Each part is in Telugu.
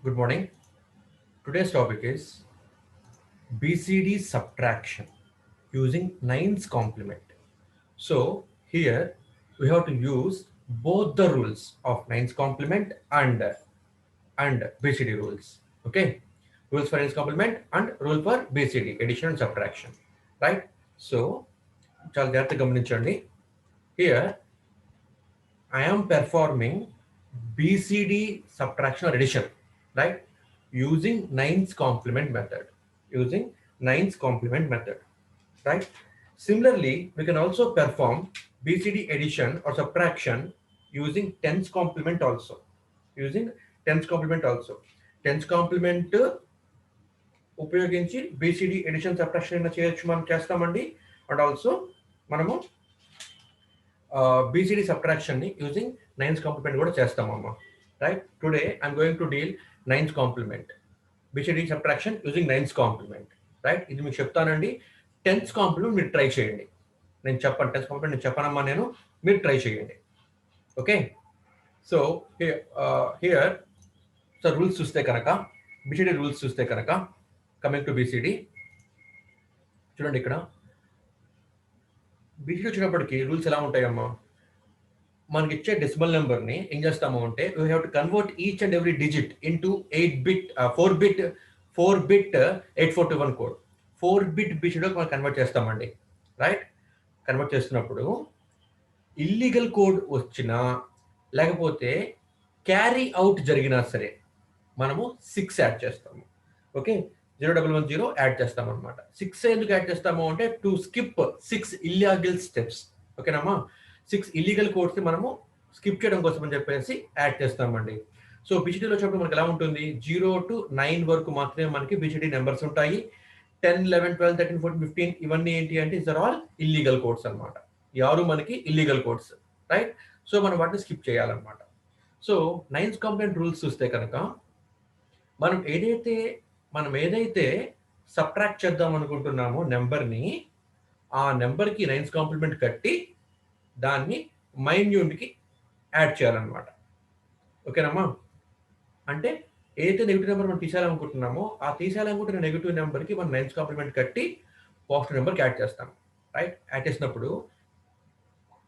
Good morning. Today's topic is BCD subtraction using nines complement. So here we have to use both the rules of nines complement and BCD rules. Okay, rules for nines complement and rule for BCD addition and subtraction. Right. So చాలా జాగ్రత్తగా గమనించండి. Here I am performing BCD subtraction or addition, right? Using nines complement method. Using nines complement method, right? Similarly, we can also perform BCD addition or subtraction using tens complement also. Using tens complement also. Tens complement ఉపయోగించి BCD addition subtraction చేయొచ్చు మనం చేస్తామండి. అండ్ ఆల్సో మనము BCD subtraction using nines complement కూడా చేస్తామమ్మా. Right? Today I'm going to deal nines complement. BCD subtraction using nines complement. Right? ఇది మీకు చెప్తానండి. టెన్స్ కాంప్లిమెంట్ మీరు ట్రై చేయండి. నేను చెప్పను టెన్స్ కాంప్లిమెంట్ నేను చెప్పనమ్మా నేను మీరు ట్రై చేయండి. Okay so here so rules చూస్తే కనుక BCD రూల్స్ చూస్తే కనుక కమింగ్ టు BCD చూడండి ఇక్కడ BCD వచ్చినప్పటికీ రూల్స్ ఎలా ఉంటాయమ్మా మనకి ఇచ్చే డెసిమల్ నెంబర్ ని ఏం చేస్తాము అంటే we have to convert each and every digit into 4 bit 8421 code 4 bit BCDలోకి మనం కన్వర్ట్ చేస్తామండి రైట్ కన్వర్ట్ చేస్తున్నప్పుడు ఇల్లీగల్ కోడ్ వచ్చినా లేకపోతే క్యారీ అవుట్ జరిగినా సరే మనము 6 యాడ్ చేస్తాము ఓకే 0110 యాడ్ చేస్తాం అనమాట 6 ఎందుకు యాడ్ చేస్తాము అంటే టు స్కిప్ 6 ఇల్లీగల్ స్టెప్స్ ఓకేనమ్మా 6 ఇల్లీగల్ కోడ్స్ మనము స్కిప్ చేయడం కోసం అని చెప్పేసి యాడ్ చేస్తామండి సో BCDలో వచ్చినప్పుడు మనకి ఎలా ఉంటుంది 0 to 9 వరకు మాత్రమే మనకి BCD నెంబర్స్ ఉంటాయి 10 11 12 13 14 15 ఇవన్నీ ఏంటి అంటే is are all illegal codes అనమాట యారు మనకి ఇల్లీగల్ కోడ్స్ రైట్ సో మనం వాటిని స్కిప్ చేయాలన్నమాట సో నైన్స్ కాంప్లిమెంట్ రూల్స్ చూస్తే కనుక మనం ఏదైతే సబ్ట్రాక్ట్ చేద్దాం అనుకుంటున్నామో నెంబర్ని ఆ నెంబర్కి నైన్స్ కాంప్లిమెంట్ కట్టి దాన్ని మైన్యూట్కి యాడ్ చేయాలన్నమాట ఓకేనమ్మా అంటే ఏదైతే నెగిటివ్ నెంబర్ మనం తీసేయాలనుకుంటున్నామో ఆ తీసేయాలనుకుంటున్న నెగిటివ్ నెంబర్కి మనం నైన్స్ కాంప్లిమెంట్ కట్టి పాజిటివ్ నెంబర్కి యాడ్ చేస్తాం రైట్ యాడ్ చేసినప్పుడు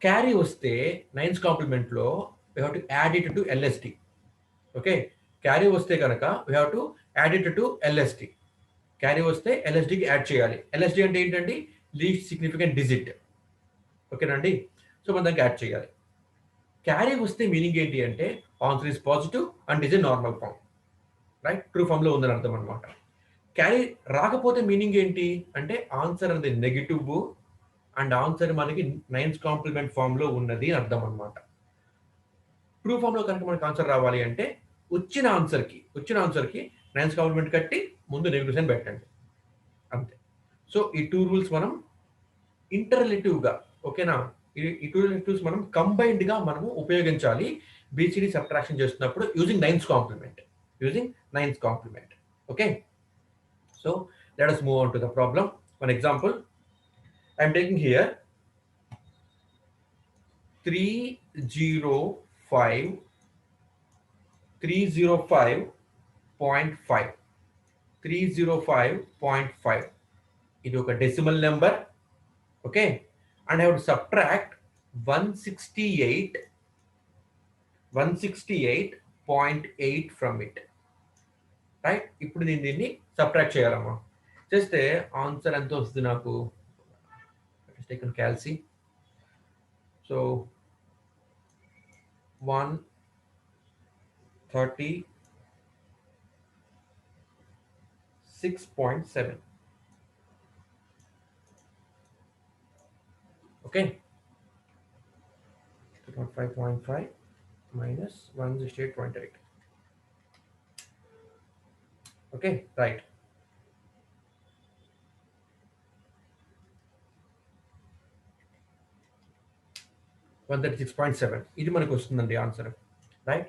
క్యారీ వస్తే నైన్స్ కాంప్లిమెంట్లో we have to add it to LSD okay carry వస్తే కనుక we have to add it to LSD carry వస్తే LSDకి యాడ్ చేయాలి LSD అంటే ఏంటండి లీస్ట్ సిగ్నిఫికెంట్ డిజిట్ ఓకేనండి సో మనం దానికి యాడ్ చేయాలి క్యారీ వస్తే మీనింగ్ ఏంటి అంటే answer is positive and is a normal form right true ఫామ్లో ఉందని అర్థం అనమాట క్యారీ రాకపోతే మీనింగ్ ఏంటి అంటే ఆన్సర్ అనేది నెగిటివ్ అండ్ ఆన్సర్ మనకి నైన్స్ కాంప్లిమెంట్ ఫామ్లో ఉన్నది అని అర్థం అనమాట ట్రూ ఫామ్లో కనుక మనకి ఆన్సర్ రావాలి అంటే వచ్చిన ఆన్సర్కి నైన్స్ కాంప్లిమెంట్ కట్టి ముందు నెగిటివ్ సైన్ పెట్టండి అంతే సో ఈ టూ రూల్స్ మనం ఇంటర్రిలేటివ్గా ఓకేనా ఈ టూ రిలేటివ్స్ మనం కంబైన్డ్గా మనము ఉపయోగించాలి BCD సబ్ట్రాక్షన్ చేస్తున్నప్పుడు using nines complement okay so let us move on to the problem one example I'm taking here 305.5 ఇది ఒక decimal number okay and I have to subtract 168.8 from it right ఇప్పుడు నేను దీన్ని సబ్ట్రాక్ట్ చేయాలమ్మా చేస్తే ఆన్సర్ ఎంత వస్తుంది నాకు taken calci so 136.7 okay 5.5 minus 168.8 okay right 136.7 ఇది మనకు వస్తుందండి ఆన్సర్ రైట్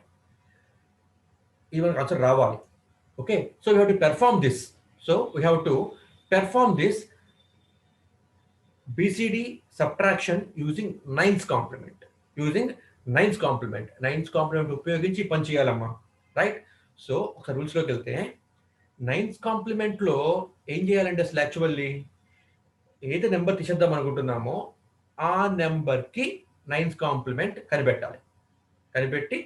ఇది మనకు ఆన్సర్ రావాలి okay so we have to perform this BCD subtraction using nines complement ఉపయోగించి పని చేయాలమ్మా రైట్ సో ఒకసారి రూల్స్లోకి వెళ్తే నైన్స్ కాంప్లిమెంట్లో ఏం చేయాలంటే అసలు యాక్చువల్లీ ఏదైతే నెంబర్ తీసేద్దాం అనుకుంటున్నామో ఆ నెంబర్కి నైన్స్ కాంప్లిమెంట్ కనిపెట్టాలి. కనిపెట్టి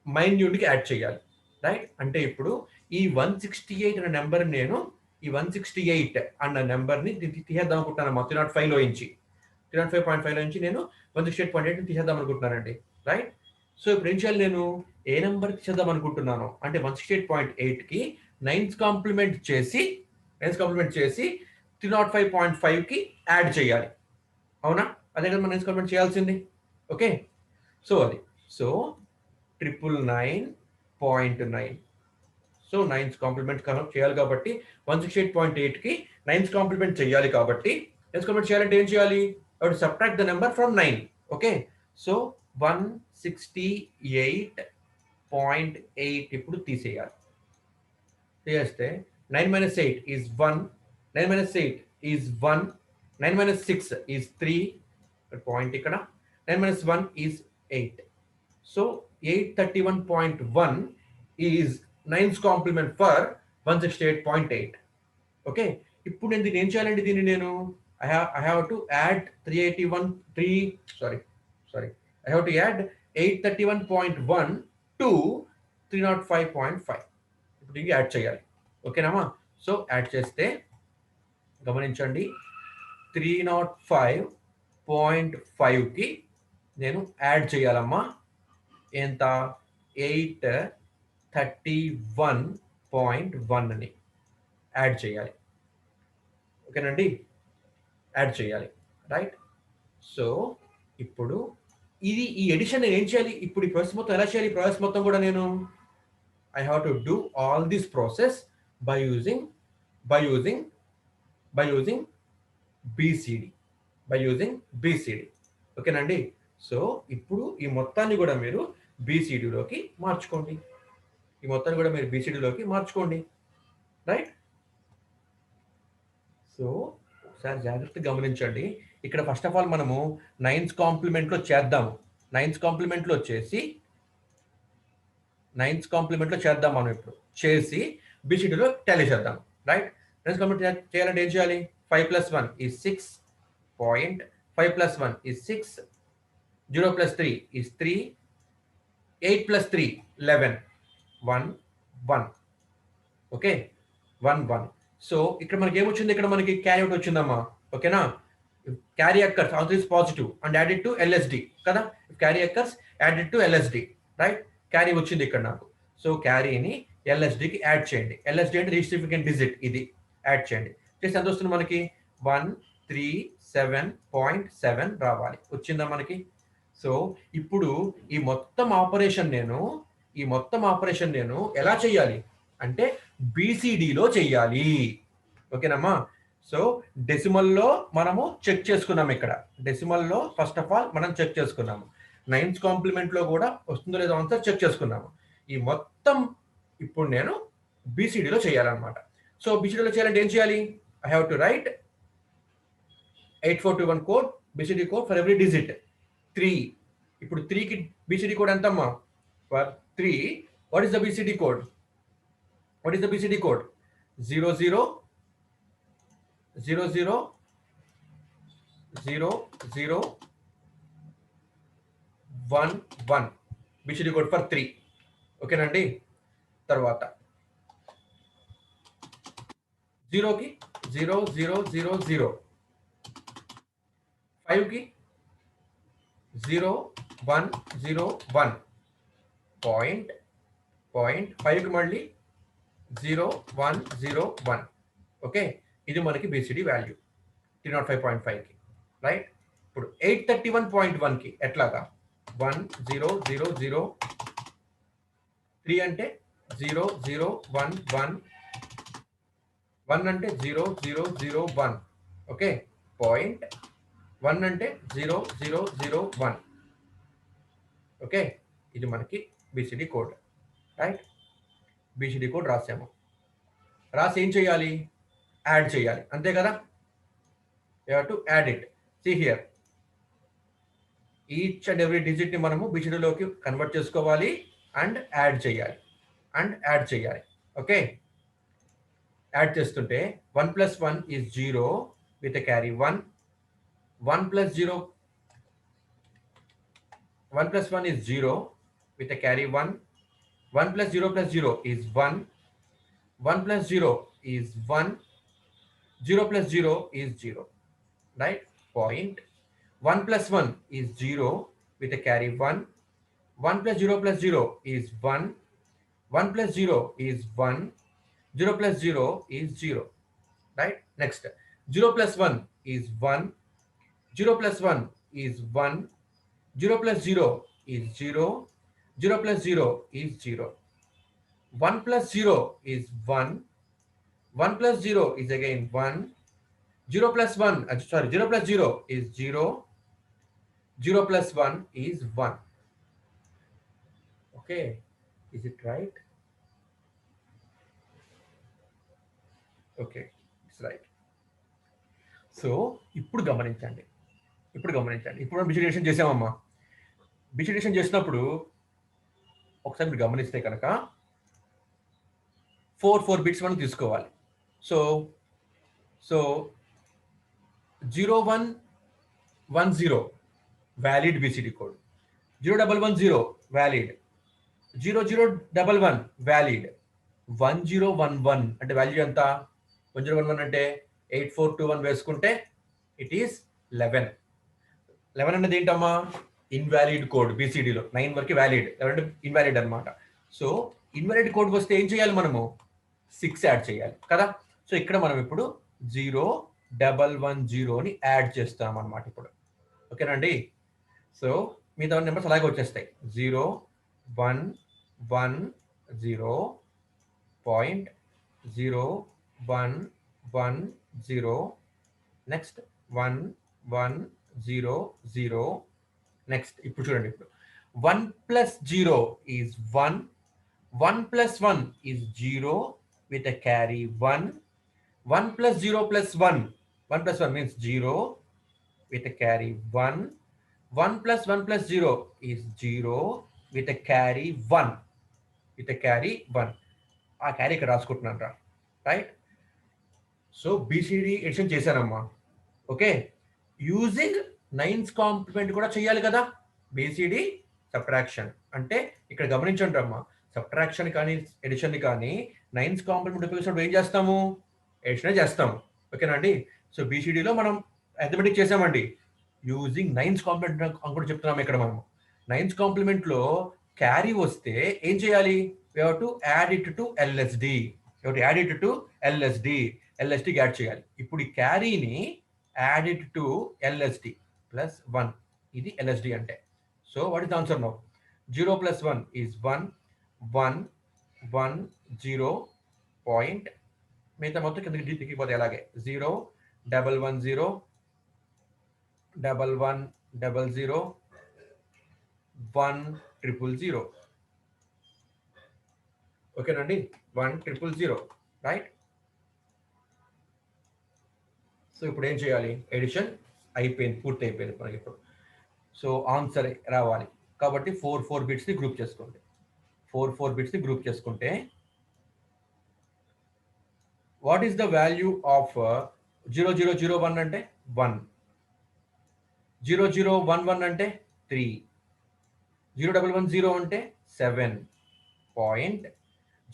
మైన్యూట్కి యాడ్ చేయాలి. రైట్? అంటే ఇప్పుడు ఈ 168 అనే నెంబర్ నేను ఈ 168 అన్న నెంబర్ని తీసేద్దాం అనుకుంటున్నాను 305లో నుంచి 305.5లో నుంచి నేను 168.8ని తీసేద్దాం అనుకుంటున్నానండి. రైట్? సో ఇప్పుడు ఏం చేయాలి, నేను ఏ నెంబర్ తీసేద్దాం అనుకుంటున్నాను అంటే 168.8కి నైన్స్ కాంప్లిమెంట్ చేసి 305.5కి యాడ్ చేయాలి. అవునా? అదే కదా మనం నైన్స్ కాంప్లిమెంట్ చేయాల్సింది. ఓకే, సో అది సో 999.9. సో నైన్స్ కాంప్లిమెంట్ చేయాలి కాబట్టి 168.8కి నైన్స్ కాంప్లిమెంట్ చేయాలి కాబట్టి నైన్స్ కాంప్లిమెంట్ చేయాలంటే ఏం చేయాలి, subtract the number from 9. Okay, so 168.8 ఇప్పుడు తీసేయాలి. తీసేస్తే 9 - 8 is 1, 9 - 8 is 1, 9 - 6 is 3, పాయింట్ ఇక్కడ 9 - 1 is 8. So 831.1 is nines compliment for 168.8. Okay, ఇప్పుడు నేను దీన్ని ఏం చేయాలండి, దీన్ని నేను I have to add 831.1 to 305.5. ఇప్పుడు దీనికి యాడ్ చేయాలి. ఓకేనామా? సో యాడ్ చేస్తే గమనించండి 305.5కి నేను యాడ్ చేయాలమ్మా ఎంత, 831.1ని యాడ్ చేయాలి. ఓకేనండి, యాడ్ చేయాలి. రైట్? సో ఇప్పుడు ఇది ఈ ఎడిషన్ నేను ఏం చేయాలి, ఇప్పుడు ఈ ప్రాసెస్ మొత్తం ఎలా చేయాలి, ఈ ప్రాసెస్ మొత్తం కూడా నేను I have to do all this process by using BCD. ఓకేనండి, సో ఇప్పుడు ఈ మొత్తాన్ని కూడా మీరు బీసీడీలోకి మార్చుకోండి. రైట్? సో ఒకసారి జాగ్రత్తగా గమనించండి. ఇక్కడ ఫస్ట్ ఆఫ్ ఆల్ మనము నైన్స్ కాంప్లిమెంట్లో చేద్దాము. నైన్స్ కాంప్లిమెంట్లో చేద్దాం మనం ఇప్పుడు చేసి బీసీడీలో టాలీ చేద్దాం. రైట్? నైన్స్ కాంప్లిమెంట్ చేయాలంటే ఏం చేయాలి, 5 + 1 is 6. 5 + 1 is 6. 0 + 3 is 3. 8 + 3 11. 1 1. Okay, 1 1. So ఇక్కడ మనకి ఏమొచ్చింది, ఇక్కడ మనకి క్యారీ అవుట్ వచ్చిందమ్మా. ఓకేనా? Carry occurs always positive and added to LSD కదా. Carry occurs added to LSD. Right? Carry వచ్చింది ఇక్కడ నాకు. సో క్యారీని ఎల్ఎస్డికి యాడ్ చేయండి. ఎల్ఎస్డి అంటే రిజిస్ట్రిఫికెంట్ డిజిట్, ఇది యాడ్ చేయండి. చేస్తే ఎంత వస్తుంది మనకి, 137.7 రావాలి. వచ్చిందా మనకి? సో ఇప్పుడు ఈ మొత్తం ఆపరేషన్ నేను ఎలా చేయాలి అంటే బీసీడీలో చెయ్యాలి. ఓకేనమ్మా? సో డెసిమల్లో మనము చెక్ చేసుకున్నాం. ఇక్కడ డెసిమల్లో ఫస్ట్ ఆఫ్ ఆల్ మనం చెక్ చేసుకున్నాము. నైన్స్ కాంప్లిమెంట్లో కూడా వస్తుందో లేదో అంతా చెక్ చేసుకున్నాము. ఈ మొత్తం ఇప్పుడు నేను బీసీడీలో చేయాలన్నమాట. సో బీసీడీలో చేయాలంటే ఏం చేయాలి, I have to write 8421 code, BCD code for every digit 3. ఇప్పుడు 3కి బీసీడీ కోడ్ ఎంతమ్మా, for 3 what is the BCD code? 00 00 00 1 1 BCD code for 3. ఓకేనండి? తర్వాత 0కి 0 0 0 0, 5కి 0 1 0 1, పాయింట్ 5కి మళ్ళీ 0 1 0 1. ఓకే, ఇది మనకి బీసీడీ వాల్యూ 305.5కి. రైట్? ఇప్పుడు 831.1కి ఎట్లాగా, 1 0 0 0, 3 అంటే 0 0 1 1, 1 అంటే 0 0 0 1. ఓకే, పాయింట్ 1 అంటే 0 0 0 1. ఓకే, ఇది మనకి BCD code. Right? BCD code రాసాము. రాసి ఏం చేయాలి, యాడ్ చేయాలి. అంతే కదా. You have to add it. See here, each and every డిజిట్ని మనము బీసీడీలోకి కన్వర్ట్ చేసుకోవాలి అండ్ యాడ్ చేయాలి. అండ్ యాడ్ చేయాలి. ఓకే, యాడ్ చేస్తుంటే 1 + 1 is 0 with carry 1. 1 + 0 1 + 1 is 0 with a carry 1. 1 + 0 + 0 is 1. 1 + 0 is 1. 0 + 0 is 0. Right? Point. 1 + 1 is 0 with a carry 1. 1 + 0 + 0 is 1. 1 + 0 is 1. 0 + 0 is 0. Right? Next. 0 + 1 is 1. 0 + 1 is 1. 0 + 0 is 0. 0 + 0 is 0. 1 + 0 is 1. 1 + 0 is again 1. 0 + 1, 0 + 0 is 0. 0 + 1 is 1. Okay, is it right? Okay, it's right. So ఇప్పుడు గమనించండి, ఇప్పుడు మనం బిజినేషన్ చేసామమ్మా. బిజినేషన్ చేసినప్పుడు ఒకసారి మీరు గమనిస్తే కనుక 4 బిట్స్ మనం తీసుకోవాలి. So 0110 valid BCD code, 0110 valid, 0011 valid, 1011 అంటే వాల్యూ ఎంత? 1011 అంటే 8421 వేసుకుంటే ఇట్ ఈస్ 11. 11 అనేది ఏంటమ్మా? Invalid code. బీసీడీలో 9 వరకు వ్యాలిడ్, 11 అంటే ఇన్వాలిడ్ అనమాట. సో ఇన్వాలిడ్ కోడ్ వస్తే ఏం చేయాలి మనము? 6 యాడ్ చేయాలి కదా. సో ఇక్కడ మనం ఇప్పుడు 0110ని యాడ్ చేస్తాం అనమాట ఇప్పుడు. ఓకేనండి. సో మిగతా నెంబర్స్ అలాగే వచ్చేస్తాయి. 0110.0110, నెక్స్ట్ 1100. నెక్స్ట్ ఇప్పుడు చూడండి, ఇప్పుడు 1 + 0 is 1. 1 + 1 is 0 with a carry 1. 1 + 0 + 1. 1 + 1 means 0 with a carry 1. 1 + 1 + 0 is 0 with a carry 1. With a carry 1. ఆ క్యారీ ఇక్కడ రాసుకుంటున్నాను రా. రైట్? సో బీసీడీ ఎడిషన్ చేశానమ్మా. ఓకే, యూజింగ్ 9's కాంప్లిమెంట్ కూడా చేయాలి కదా. బీసీడీ సబ్ట్రాక్షన్ అంటే ఇక్కడ గమనించండి అమ్మా, సబ్ట్రాక్షన్ కానీ ఎడిషన్ కానీ 9's కాంప్లిమెంట్ ఉపయోగించినప్పుడు ఏం చేస్తాము? ఎడిషనే చేస్తాము. ఓకేనా అండి. సో బీసీడీలో మనం అథమెటిక్ చేసామండి యూజింగ్ 9's కాంప్లిమెంట్ అని కూడా చెప్తున్నాం ఇక్కడ మనము. 9's కాంప్లిమెంట్ లో క్యారీ వస్తే ఏం చేయాలి? we have to add it to LSD. you have to add it to LSD కి యాడ్ చేయాలి. ఇప్పుడు ఈ క్యారీని యాడ్ ఇట్ టు LSD +1. ఇది LSD అంటే. So what is the answer now? 0 + 1 is 1. 1 1 0 point. మిగతా మొత్తం కిందకి దిగిపోతే అలాగే 0 110 1100 1000. ఓకేనండి, 1000. రైట్? సో ఇప్పుడు ఏం చేయాలి? ఎడిషన్ అయిపోయింది, పూర్తి అయిపోయింది మనకి ఇప్పుడు. సో ఆన్సర్ రావాలి కాబట్టి 4 బిట్స్ని గ్రూప్ చేసుకోండి. 4 బిట్స్ని గ్రూప్ చేసుకుంటే what is the value of 0001 అంటే 1, 0011 అంటే 3, 0110 అంటే 7 పాయింట్,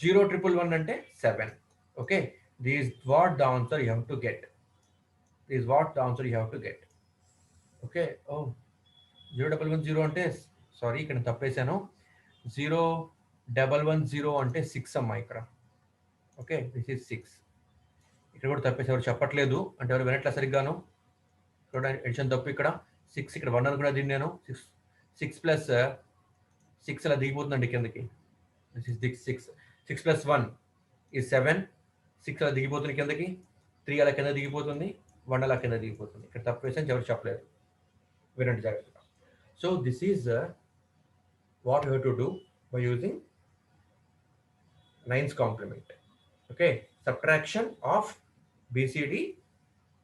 0111 అంటే 7. Okay, this is what the answer you have to get. Okay, oh 0110 అంటే సారీ ఇక్కడ తప్పేశాను. 0110 అంటే 6 అమ్మా ఇక్కడ. Okay, this is 6. ఇక్కడ కూడా తప్పేసి ఎవరు చెప్పట్లేదు అంటే ఎవరు వినట్లే సరిగ్గాను. ఇక్కడ ఎడిషన్ తప్పు. ఇక్కడ 6, ఇక్కడ 1 అనుకున్నా దీన్ని నేను. 6 + 6 అలా దిగిపోతుందండి కిందకి. This is 6. 6 + 1 ఈజ్ 7. 6 అలా దిగిపోతుంది కిందకి. 3 అలా కింద దిగిపోతుంది. 1 అలా కింద దిగిపోతుంది. ఇక్కడ తప్పు వేసాను, ఎవరు చెప్పలేదు. వినండి జాగ్రత్తగా. So this is what you have to do by using 9's complement. Okay, subtraction of BCD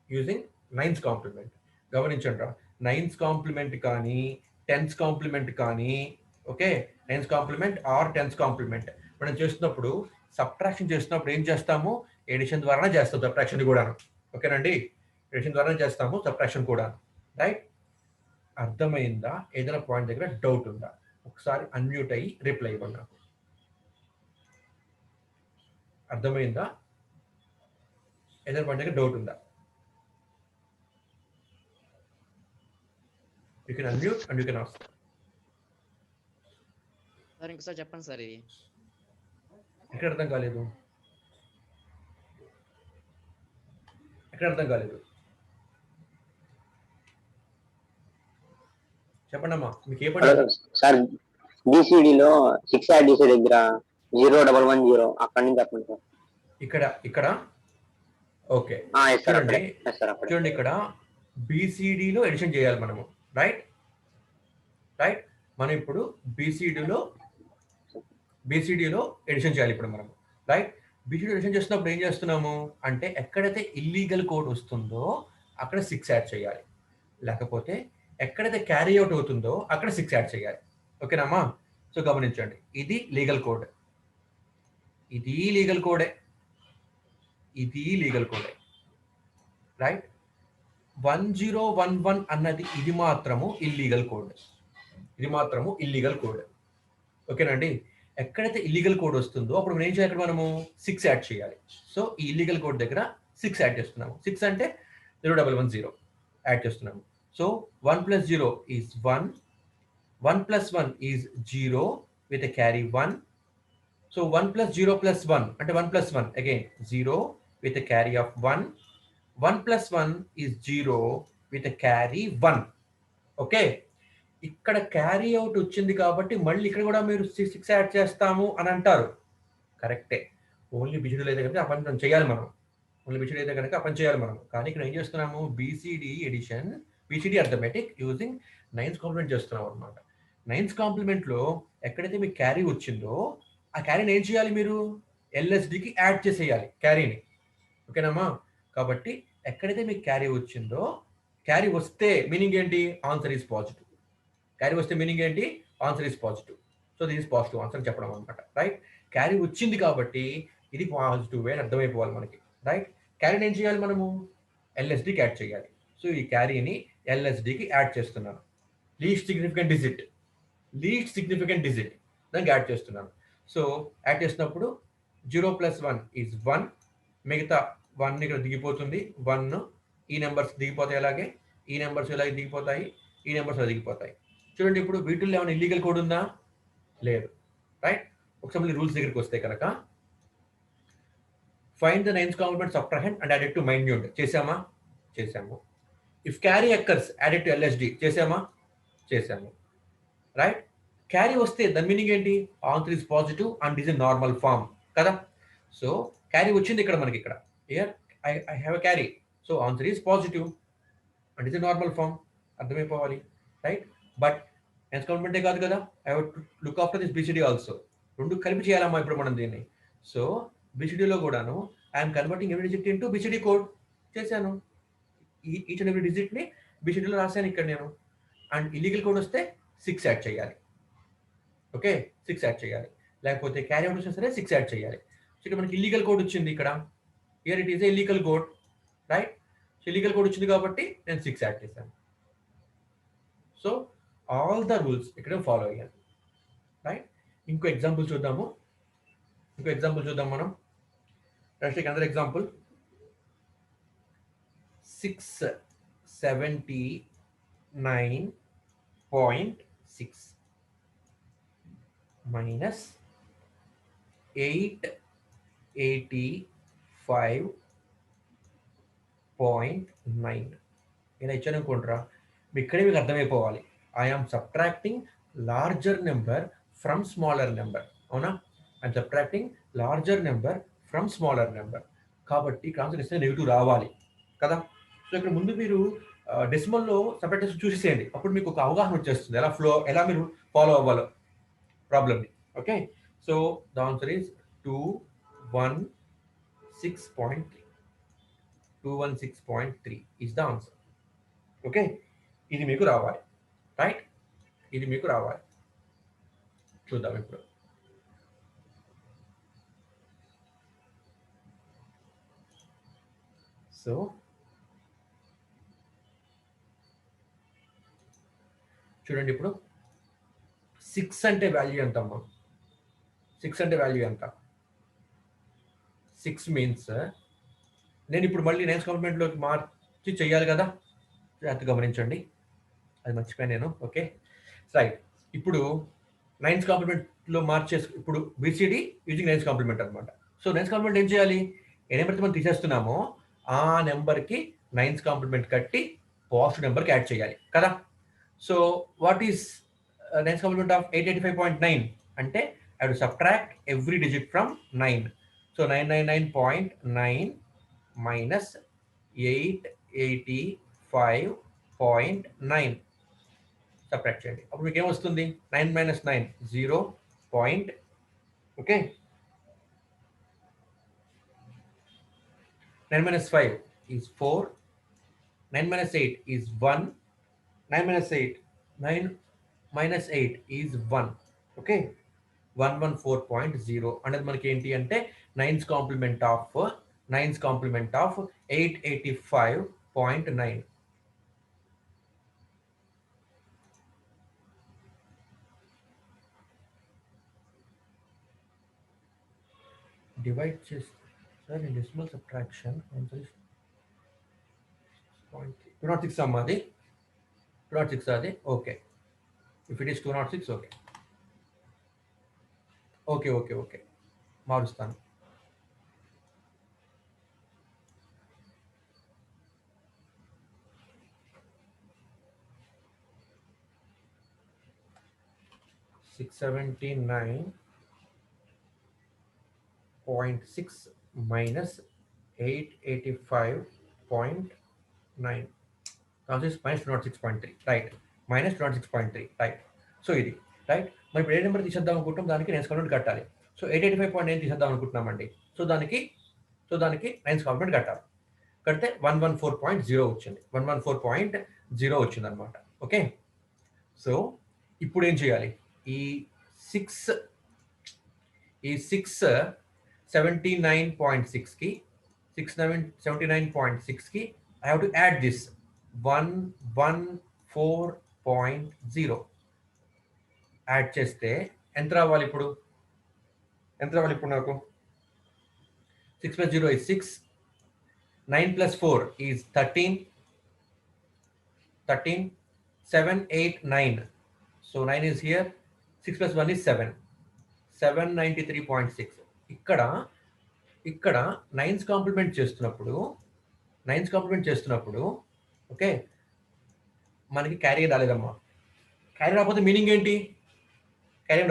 using 9's complement. గమనించండి, 9's కాంప్లిమెంట్ కానీ 10's కాంప్లిమెంట్ కానీ, okay, 9's complement or 10's complement మనం చేస్తున్నప్పుడు సబ్ట్రాక్షన్ చేస్తున్నప్పుడు ఏం చేస్తాము? ఎడిషన్ ద్వారానే చేస్తాం సబ్ట్రాక్షన్ కూడాను. ఓకేనండి? ఎడిషన్ ద్వారానే చేస్తాము సబ్ట్రాక్షన్ కూడా. రైట్? అర్థమైందా? ఏదైనా పాయింట్ దగ్గర డౌట్ ఉందా? ఒకసారి అన్మ్యూట్ అయ్యి రిప్లై ఇవ్వండి నాకు. అర్థమైందా? ఏదైనా పాయింట్ దగ్గర డౌట్ ఉందా? You can unmute and you can ask. Sir ఇంకోసారి చెప్పండి సార్ ఇది. ఎక్కడ అర్థం కాలేదు? ఎక్కడ అర్థం కాలేదు? చెప్పండి అమ్మా, మీకు ఏ పని? సార్ బీసీడీలో 6 యాడ్ చేసే దగ్గర 0110 అక్కడి నుంచి చెప్పండి సార్. ఇక్కడ ఓకే చూడండి చూడండి, ఇక్కడ బీసీడీలో ఎడిషన్ చేయాలి మనము. రైట్ మనం ఇప్పుడు బీసీడీలో ఎడిషన్ చేయాలి ఇప్పుడు మనము. రైట్? బీసీడీ ఎడిషన్ చేస్తున్నప్పుడు ఏం చేస్తున్నాము అంటే ఎక్కడైతే ఇల్లీగల్ కోడ్ వస్తుందో అక్కడ 6 యాడ్ చేయాలి, లేకపోతే ఎక్కడైతే క్యారీ అవుట్ అవుతుందో అక్కడ 6 యాడ్ చేయాలి. ఓకేనమ్మా? సో గమనించండి, ఇది లీగల్ కోడ్, ఇది లీగల్ కోడే, ఇది లీగల్ కోడే. రైట్? 1011 అన్నది ఇది మాత్రము ఇల్లీగల్ కోడ్, ఇది మాత్రము ఇల్లీగల్ కోడ్. ఓకేనండి? ఎక్కడైతే ఇల్లీగల్ కోడ్ వస్తుందో అప్పుడు మనం ఏం చేయాలి? మనము 6 యాడ్ చేయాలి. సో ఈ ఇల్లీగల్ కోడ్ దగ్గర 6 యాడ్ చేస్తున్నాము. 6 అంటే 0110 యాడ్ చేస్తున్నాము. So 1 + 0 is 1, 1 + 1 is 0 with a carry 1. So 1 + 0 + 1 అంటే 1 + 1 again 0 with a carry of 1. 1 + 1 is 0 with a carry 1. Okay, ఇక్కడ క్యారీ అవుట్ వచ్చింది కాబట్టి మళ్ళీ ఇక్కడ కూడా మీరు 6 యాడ్ చేస్తాము అని అంటారు. కరెక్టే, ఓన్లీ బిసిడీలో అయితే కనుక ఆ పని చేయాలి మనం, ఓన్లీ బిసిడీ అయితే కనుక ఆ పని చేయాలి మనం. కానీ ఇక్కడ ఏం చేస్తున్నాము? BCD addition, BCD arithmetic using 9th complement చేస్తున్నాం అనమాట. 9th కాంప్లిమెంట్లో ఎక్కడైతే మీకు క్యారీ వచ్చిందో ఆ క్యారీని ఏం చేయాలి? మీరు ఎల్ఎస్డికి యాడ్ చేసేయాలి క్యారీని. ఓకేనమ్మా? కాబట్టి ఎక్కడైతే మీకు క్యారీ వచ్చిందో, క్యారీ వస్తే మీనింగ్ ఏంటి? Answer is positive. క్యారీ వస్తే మీనింగ్ ఏంటి? Answer is positive. So this is positive answer చెప్పడం అనమాట. రైట్? క్యారీ వచ్చింది కాబట్టి ఇది పాజిటివ్ అని అర్థమైపోవాలి మనకి. రైట్? క్యారీని ఏం చేయాలి మనము? ఎల్ఎస్డికి యాడ్ చేయాలి. సో ఈ క్యారీని ఎల్ఎస్డికి యాడ్ చేస్తున్నాను. లీస్ట్ సిగ్నిఫికెంట్ డిజిట్ దానికి యాడ్ చేస్తున్నాను. సో యాడ్ చేసినప్పుడు 0 + 1 is 1, మిగతా 1 ఇక్కడ దిగిపోతుంది. 1 ఈ నెంబర్స్ దిగిపోతాయి, అలాగే ఈ నెంబర్స్ ఇలాగే దిగిపోతాయి, ఈ నెంబర్స్ అలా దిగిపోతాయి. చూడండి, ఇప్పుడు వీటిల్లో ఏమైనా ఇల్లీగల్ కోడ్ ఉందా? లేదు. రైట్? ఒకసారి మళ్ళీ రూల్స్ దగ్గరికి వస్తే కనుక find the 9th complement subtrahend and add it to minuend చేసామా? చేసాము. If carry occurs add it to LSD చేసామా? చేసాము. రైట్? క్యారీ వస్తే దాని మీనింగ్ ఏంటి? Answer is positive and is a normal form కదా. సో క్యారీ వచ్చింది ఇక్కడ మనకి, ఇక్కడ here I have a carry, so answer is positive and is a normal form. అర్థమైపోవాలి. రైట్? బట్ నెక్స్ట్ కాంప్లిమెంటే కాదు కదా, I have to look after this BCD also. రెండు కలిపి చేయాలమ్మా ఇప్పుడు మనం దీన్ని. సో బీసీడీలో కూడాను I'm converting every digit into BCD code చేశాను. ఈచ్ అండ్ ఎవ్రీ డిజిట్ని బీసీడీలో రాశాను ఇక్కడ నేను. అండ్ ఇల్లీగల్ కోడ్ వస్తే 6 యాడ్ చేయాలి. ఓకే, 6 యాడ్ చేయాలి, లేకపోతే క్యారీ అవుట్ వచ్చినా సరే 6 యాడ్ చేయాలి. సో ఇక్కడ మనకి ఇల్లీగల్ కోడ్ వచ్చింది, ఇక్కడ here it is a illegal code. Right? So illegal code వచ్చింది కాబట్టి నేను 6 యాడ్ చేశాను. సో ఆల్ ద రూల్స్ ఇక్కడ ఫాలో అయ్యాలి. రైట్? ఇంకో ఎగ్జాంపుల్ చూద్దాం మనం. నెక్స్ట్ అందర్ ఎగ్జాంపుల్ 679.6 minus 885.9 ఇలా ఇచ్చాను అనుకుంటారా? ఇక్కడే మీకు అర్థమైపోవాలి. I'm subtracting larger number from smaller number. అవునా? I'm subtracting larger number from smaller number. కాబట్టి ఆన్సర్ ఇస్తే నెగిటివ్ రావాలి కదా. సో ఇక్కడ ముందు మీరు డెసిమల్లో సపరేట్ చూసేసేయండి, అప్పుడు మీకు ఒక అవగాహన వచ్చేస్తుంది ఎలా మీరు ఫాలో అవ్వాలో ప్రాబ్లమ్ని. Okay, so the answer is 216.3 is the answer. Okay, ఇది మీకు రావాలి. రైట్? ఇది మీకు రావాలి. చూద్దాం ఇప్పుడు. సో చూడండి ఇప్పుడు 6 అంటే వాల్యూ ఎంత అమ్మా? 6 అంటే వాల్యూ ఎంత? 6 మీన్స్ నేను ఇప్పుడు మళ్ళీ నైన్స్ కాంప్లిమెంట్లోకి మార్చి చెయ్యాలి కదా, జాగ్రత్తగా గమనించండి, అది మర్చిపోయాను నేను. Okay right. ఇప్పుడు నైన్స్ కాంప్లిమెంట్లో మార్చేసి ఇప్పుడు బీసీడీ యూజింగ్ నైన్స్ కాంప్లిమెంట్ అనమాట. సో నైన్స్ కాంప్లిమెంట్ ఏం చేయాలి? ఏ నెంబర్ మనం తీసేస్తున్నామో ఆ నెంబర్కి నైన్స్ కాంప్లిమెంట్ కట్టి పాజిటివ్ నెంబర్కి యాడ్ చేయాలి కదా. So what is nines complement of 885.9 అంటే I have to subtract every digit from 9. So 999.9 minus 885.9 subtract చేయండి. అప్పుడు మీకు ఏమొస్తుంది? 9 minus 9 0. Okay 9 minus 5 is 4. 9 minus 8 is 1. 9 minus 8 is 1. Okay 114.0 అనేది మనకి ఏంటి అంటే నైన్స్ కాంప్లిమెంట్ ఆఫ్ 885.9. డివైడ్ చేస్తే సార్ ఈ డెసిమల్ సబ్ట్రాక్షన్ ఆన్సర్ ఇస్ 206 అమ్మా, అది 206 అది. Okay if it is 206 okay okay okay okay మారుస్తాను. $679.6 minus 885.9. This is minus 206.3, right? Minus 206.3, right? So ఇది రైట్. మరి ఇప్పుడు ఏ నెంబర్ తీసేద్దాం అనుకుంటాం, దానికి నైన్స్ కాంప్లిమెంట్ కట్టాలి. సో 885.9 తీసేద్దాం అనుకుంటున్నామండి. సో దానికి నైన్స్ కాంప్లిమెంట్ కట్టాలి. కడితే 114.0 వచ్చింది. 114.0 వచ్చింది అనమాట. ఓకే సో ఇప్పుడు ఏం చేయాలి? ఈ 679.6కి 679.6కి I have to add this 114.0 add చేస్తే ఎంత రావాలి ఇప్పుడు? నాకు 6 plus 0 is 6. 9 plus 4 is 13. 7, 8, 9. So 9 is here. 6 plus 1 is 7. 793.6. ఇక్కడ నైన్స్ కాంప్లిమెంట్ చేస్తున్నప్పుడు ఓకే మనకి క్యారీ రాలేదమ్మా. క్యారీ రాకపోతే మీనింగ్ ఏంటి? క్యారీ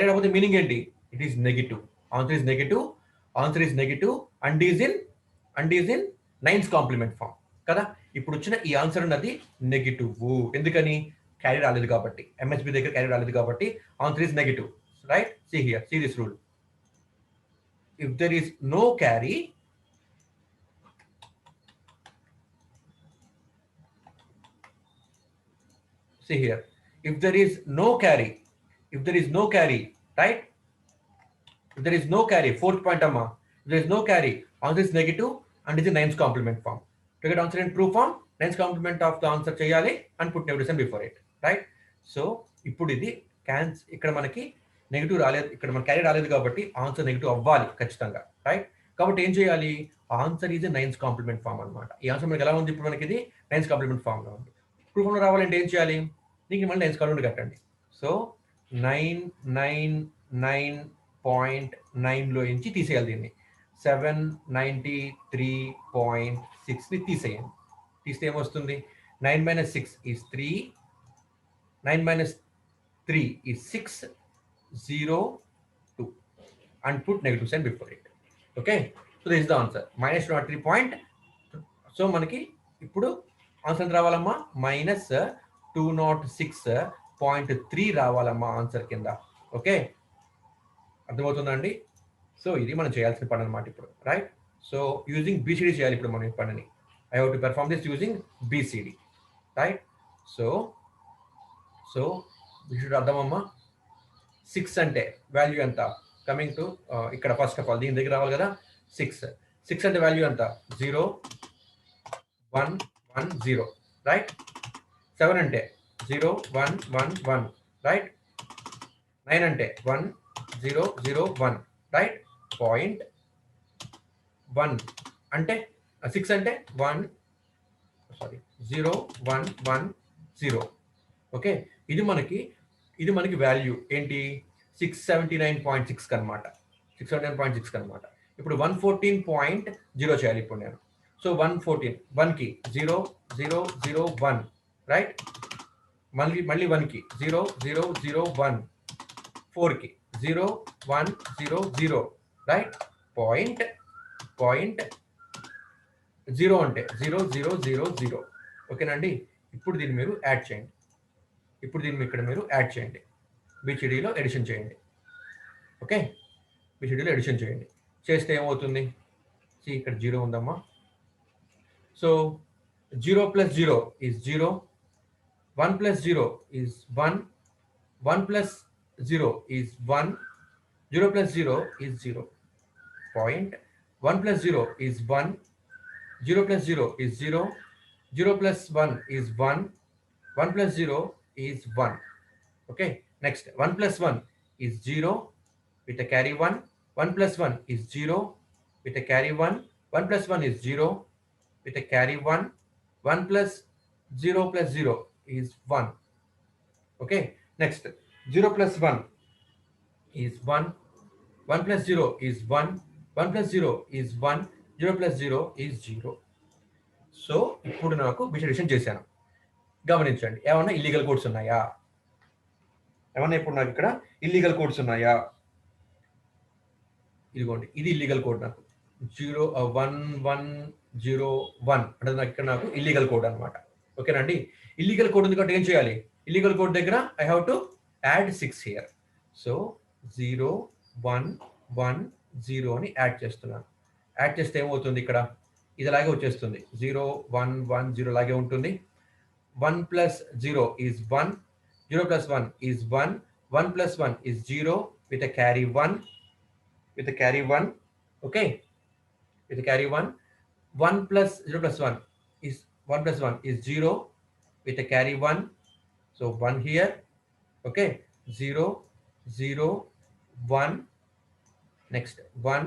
రాకపోతే మీనింగ్ ఏంటి? It is negative. Answer is negative and is in nines complement form కదా. ఇప్పుడు వచ్చిన ఈ ఆన్సర్ అన్నది నెగిటివ్. ఎందుకని? క్యారీ రాలేదు కాబట్టి, ఎంఎస్బి దగ్గర క్యారీ రాలేదు కాబట్టి answer is negative, right? See here, see this rule. If there is no carry, see here, if there is no carry, right? If there is no carry, fourth point amma, if there is no carry, answer is negative and is in nines complement form. To get answer in true form, nines complement of the answer cheyali and put negation before it, right? So ippudu idi cans ikkada manaki negative రాలేదు, ఇక్కడ మన క్యారీ రాలేదు కాబట్టి ఆన్సర్ నెగిటివ్ అవ్వాలి ఖచ్చితంగా, రైట్? కాబట్టి ఏం చేయాలి? Answer is nines complement form అనమాట. ఈ ఆన్సర్ మనకి ఎలా ఉంది? ఇప్పుడు మనకి ఇది నైన్స్ కాంప్లిమెంట్ ఫామ్ లో ఉంది. ట్రూ ఫామ్ లో రావాలంటే ఏం చేయాలి? దీనికి మళ్ళీ నైన్స్ కాంప్లిమెంట్ కట్టండి. సో 999.9 లో నుంచి తీసేయాలి దీన్ని. 793.6 ని తీసేయండి. తీస్తే ఏమొస్తుంది? 9 minus 6 is 3. 9 minus 3 is 6. 0, 2 and put negative sign before it. Okay, so this is the answer, minus 203 point. So మనకి ఇప్పుడు ఆన్సర్ ఎంత రావాలమ్మా? మైనస్ 206.3 రావాలమ్మా ఆన్సర్ కింద. ఓకే, అర్థమవుతుందండి? సో ఇది మనం చేయాల్సిన పని అనమాట ఇప్పుడు, రైట్? సో యూజింగ్ బీసీడీ చేయాలి ఇప్పుడు మనం ఈ పనిని. I have to perform this using BCD, right? So BCD అర్థమమ్మా. 6 అంటే వాల్యూ ఎంత? కమింగ్ టు ఇక్కడ ఫస్ట్ ఆఫ్ ఆల్ దీని దగ్గర రావాలి కదా. 6 అంటే వాల్యూ ఎంత? 0. 1 1 0, రైట్. 7 అంటే 0 1 1 1, రైట్. 9 అంటే 1 0 0 1, రైట్. పాయింట్ 1 అంటే 6 అంటే 1 0 1 1 0. ఓకే, ఇది మనకి వాల్యూ ఏంటి 679.6 అనమాట. 679.6 అనమాట. ఇప్పుడు 114.0 చేయాలి ఇప్పుడు నేను. సో 114 1కి 0 0 0 1, రైట్. మళ్ళీ 1కి 0 0 0 1, 4కి 0 1 0 0, రైట్. పాయింట్ 0 అంటే 0 0 0 0. ఓకేనండి. ఇప్పుడు దీన్ని మీరు యాడ్ చేయండి. మీరు యాడ్ చేయండి. బీసీడీలో ఎడిషన్ చేయండి. ఓకే, బీసీడీలో ఎడిషన్ చేయండి. చేస్తే ఏమవుతుంది? ఇక్కడ 0 ఉందమ్మా. So 0 + 0 is 0, 1 + 0 is 1, 1 + 0 is 1, 0 + 0 is 0. Point 1 + 0 is 1, 0 + 0 is 0, 0 + 1 is 1, 1 + 0 is 1. Okay, next 1 + 1 is 0 with a carry 1, 1 + 1 is 0 with a carry 1, 1 + 1 is 0 with a carry 1, 1 + 0 + 0 is 1. Okay, next 0 + 1 is 1, 1 + 0 is 1, 1 + 0 is 1, 0 + 0 is 0. So ఇప్పుడు నాకు బిట్ ఎడిషన్ చేశాను. గమనించండి, ఏమన్నా ఇల్లీగల్ కోడ్స్ ఉన్నాయా? ఇప్పుడు నాకు ఇక్కడ ఇల్లీగల్ కోడ్స్ ఉన్నాయా? ఇదిగోండి, ఇది ఇల్లీగల్ కోడ్. నాకు 01101 అంటే నాకు ఇల్లీగల్ కోడ్ అనమాట. ఓకేనండి. ఇల్లీగల్ కోడ్ ఉంది కాబట్టి ఏం చేయాలి? ఇల్లీగల్ కోడ్ దగ్గర I have to add 6 here. So 0110 అని యాడ్ చేస్తున్నాను. యాడ్ చేస్తే ఏమవుతుంది? ఇక్కడ ఇది అలాగే వచ్చేస్తుంది. 0110 లాగే ఉంటుంది. 1 + 0 is 1, 0 + 1 is 1, 1 + 1 is 0 with a carry 1, okay, with a carry 1, 1 + 0 + 1 is 1 + 1 is 0 with a carry 1, so 1 here, okay, 0 0 1, next 1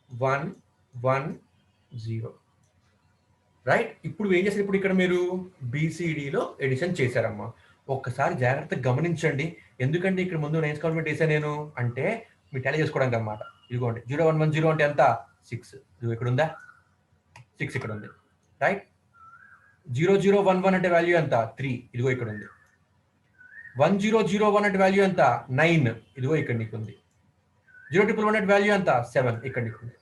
1 1 0, right. ఇప్పుడు ఏం చేశారు? ఇప్పుడు ఇక్కడ మీరు బీసీడీలో ఎడిషన్ చేశారమ్మా. ఒక్కసారి జాగ్రత్తగా గమనించండి. ఎందుకంటే ఇక్కడ ముందు నైన్స్ కాంప్లిమెంట్ వేసాను నేను అంటే మీరు టాలీ చేసుకోవడానికి అనమాట. ఇదిగోండి 0110 అంటే ఎంత? 6. ఇది ఇక్కడ ఉందా? 6 ఇక్కడ ఉంది, రైట్. 0011 అంటే వాల్యూ ఎంత? 3. ఇదిగో ఇక్కడ ఉంది. 1001 అంటే వాల్యూ ఎంత? 9. ఇదిగో ఇక్కడ నీకు ఉంది. 0111 అంటే వాల్యూ ఎంత? 7. ఇక్కడ నీకు ఉంది.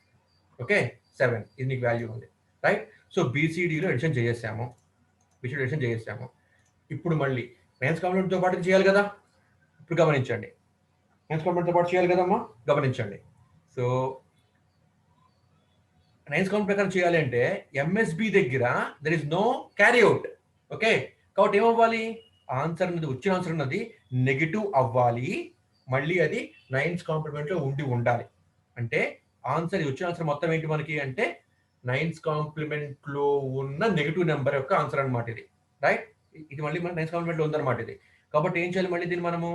ఓకే, 7 ఇది నీకు వాల్యూ ఉంది, రైట్. సో బీసీడీలో ఎడిషన్ చేసేసాము. ఇప్పుడు మళ్ళీ నైన్స్ కాంప్లిమెంట్తో పాటు చేయాలి కదా. ఇప్పుడు గమనించండి, నైన్స్ కాంప్లిమెంట్తో పాటు చేయాలి కదమ్మా. గమనించండి. సో నైన్స్ కాంప్లిమెంట్ ప్రకారం చేయాలి అంటే ఎంఎస్బి దగ్గర there is no carry out. Okay, కాబట్టి ఏమవ్వాలి? ఆన్సర్ అనేది, వచ్చిన ఆన్సర్ అన్నది నెగిటివ్ అవ్వాలి. మళ్ళీ అది నైన్స్ కాంప్లిమెంట్లో ఉండాలి. అంటే ఆన్సర్, వచ్చిన ఆన్సర్ మొత్తం ఏంటి మనకి అంటే నైన్స్ కాంప్లిమెంట్ లో ఉన్న నెగిటివ్ నెంబర్ యొక్క ఆన్సర్ అనమాట ఇది, రైట్. ఇది మళ్ళీ మన నైన్స్ కాంప్లిమెంట్ లో ఉందన్నమాట ఇది. కాబట్టి ఏం చేయాలి? మళ్ళీ దీన్ని మనము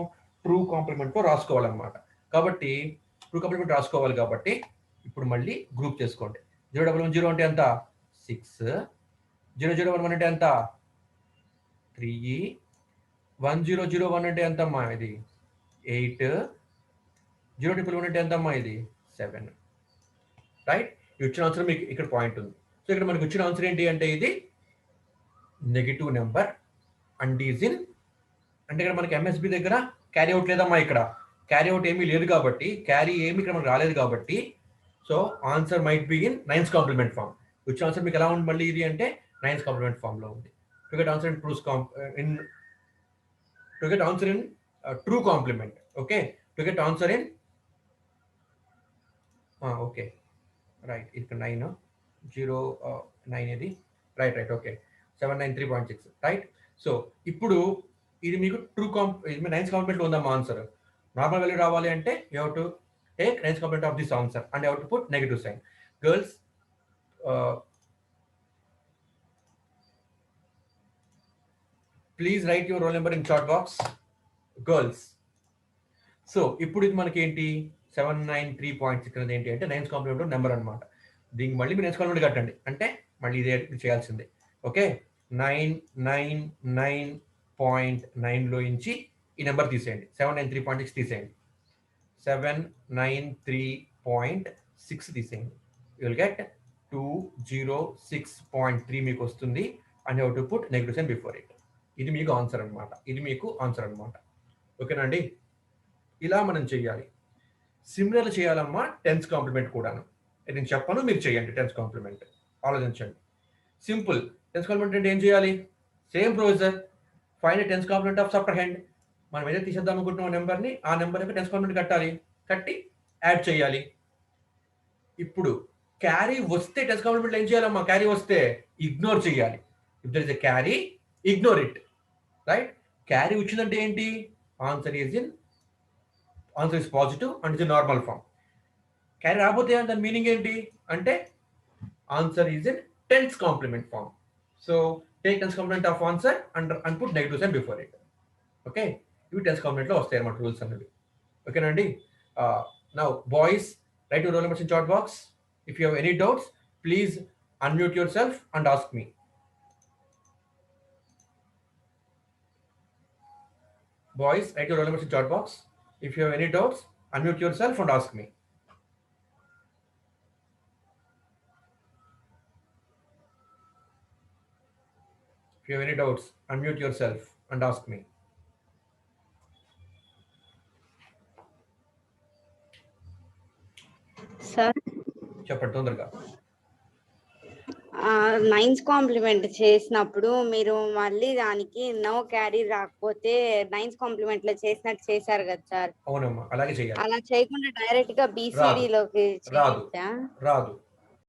ట్రూ కాంప్లిమెంట్ లో రాసుకోవాలన్నమాట. కాబట్టి ట్రూ కాంప్లిమెంట్ రాసుకోవాలి. కాబట్టి ఇప్పుడు మళ్ళీ గ్రూప్ చేసుకోండి. 0110 అంటే ఎంత? 6. 0011 అంటే ఎంత? 3. 1001 అంటే ఎంతమ్మా? ఇది 8. 0111 అంటే ఎంతమ్మా? ఇది 7, రైట్. వచ్చిన ఆన్సర్ మీకు ఇక్కడ పాయింట్ ఉంది. సో ఇక్కడ మనకి వచ్చిన ఆన్సర్ ఏంటి అంటే ఇది negative number and is in, అంటే ఇక్కడ మనకి ఎంఎస్బి దగ్గర క్యారీ అవుట్ లేదమ్మా. ఇక్కడ క్యారీ అవుట్ ఏమీ లేదు కాబట్టి, క్యారీ ఏమి ఇక్కడ మనకు రాలేదు కాబట్టి, so answer might be in nines complement form. వచ్చిన ఆన్సర్ మీకు ఎలా ఉంది మళ్ళీ ఇది అంటే నైన్స్ కాంప్లిమెంట్ ఫామ్ లో ఉంది. To get answer in true complement. Okay, to get answer in, okay, right. ఇక్కడ 9 09 ఇది, రైట్. Okay, 793.6, right. సో ఇప్పుడు ఇది మీకు ట్రూ నైన్స్ కాంప్లిమెంట్ ఉందమ్మా ఆన్సర్. నార్మల్ వాల్యూ రావాలి అంటే you have to take nines complement of this answer and you have to put negative sign. Girls please write your roll number in chat box girls. So ఇప్పుడు ఇది మనకి ఏంటి 793.6 అనేది ఏంటి అంటే నైన్స్ కాంప్లిమెంట్ నెంబర్ అనమాట. దీనికి మళ్ళీ మీరు నైన్స్ కాంప్లిమెంట్ కట్టండి, అంటే మళ్ళీ ఇదే చేయాల్సిందే. ఓకే, 999.9 నుంచి ఈ నెంబర్ తీసేయండి, 793.6 తీసేయండి, 793.6 తీసేయండి. యూ విల్ గెట్ 206.3 మీకు వస్తుంది. And you have to put negative sign before it. ఇది మీకు ఆన్సర్ అనమాట, ఇది మీకు ఆన్సర్ అనమాట. ఓకేనా అండి? ఇలా మనం చెయ్యాలి. సిమిలర్ చేయాలమ్మా టెన్స్ కాంప్లిమెంట్ కూడాను. నేను చెప్పను, మీరు చేయండి. టెన్స్ కాంప్లిమెంట్ ఆలోచించండి. సింపుల్. టెన్స్ కాంప్లిమెంట్ అంటే ఏం చేయాలి? Same procedure. Find tens complement of subtrahend. మనం ఏదైతే తీసేద్దాం అనుకుంటున్నాం నెంబర్ని, ఆ నెంబర్ యొక్క టెన్స్ కాంప్లిమెంట్ కట్టాలి, కట్టి యాడ్ చేయాలి. ఇప్పుడు క్యారీ వస్తే టెన్స్ కాంప్లిమెంట్ ఏం చేయాలమ్మా? క్యారీ వస్తే ఇగ్నోర్ చేయాలి. If there is a carry, ignore it. Right? Carry వచ్చిందంటే ఏంటి? Answer is positive and is normal form. Carry రాకపోతే దాని మీనింగ్ ఏంటి అంటే answer is in tens complement form. So take tens complement of answer and put negative sign before it. Okay, ఇవి టెన్స్ కాంప్లిమెంట్లో వస్తాయి అన్నమాట రూల్స్ అనేవి. ఓకేనండి? Now boys, write your roll numbers in chat box. If you have any doubts, please unmute your self and ask me. Boys, write your roll numbers in chat box. If you have any doubts, unmute yourself and ask me. If you have any doubts, unmute yourself and ask me. Sir, చెప్పండి తొందరగా. నైన్స్ కాంప్లిమెంట్ చేసినప్పుడు మీరు మళ్ళీ దానికి నో క్యారీ రాకపోతే నైన్స్ కాంప్లిమెంట్ లో చేసినట్టు చేశారు కదా సార్. అవునమ్మా, అలాగే చేయాలి. అలా చేయకుండా డైరెక్ట్ గా BCD లోకి రాదు. చేయొచ్చా? రాదు.